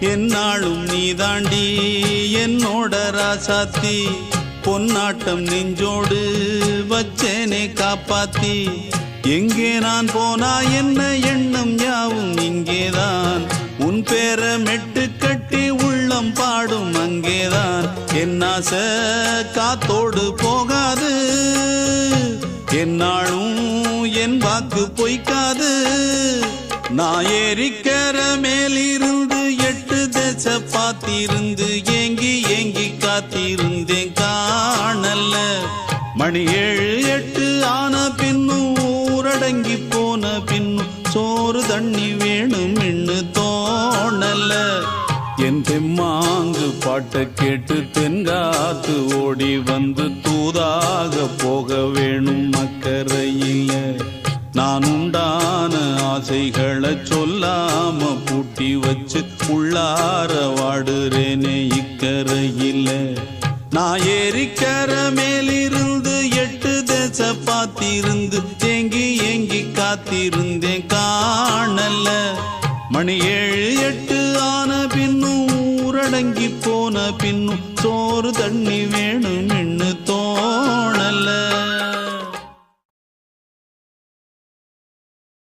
என்னாலும் நீதாண்டி என்னோட ராசாத்தி பொன்னாட்டம் நெஞ்சோடு வச்சேனே காப்பாத்தி எங்கே நான் போனா என்ன எண்ணம் யாவும் இங்கேதான் உன் பேர மெட்டு கட்டி உள்ளம் பாடும் அங்கேதான் என் ஆசை காத்தோடு போகாது என்னாலும் என் வாக்கு பொய்க்காது நான் ஏறிக்கர மேலிருந்து 8 தேச பார்த்திருந்து ஏங்கி ஏங்கி காத்திருந்தேன் காணல்ல மணி 7 8 ஆன பின்னும் ஊரடங்கி போன பின்னும் சோறு தண்ணி வேணும் இன்னு தோணல என் தெம்மாங்கு பாட்டை கேட்டு தென்காத்து ஓடி வந்து தூதாக போக வேணும் அக்கறையில நான் உண்டான ஆசைகளை சொல்லாம பூட்டி வச்சு உள்ளார வாடுறேனே இக்கரையில நான் ஏறிக்கர மேலிருந்து 8 தேச பார்த்திருந்து ஏங்கி ஏங்கி காத்திருந்தேன் காணல மணி 7 8 ஆன பின்னும் ஊரடங்கி போன பின்னும் சோறு தண்ணி வேணும்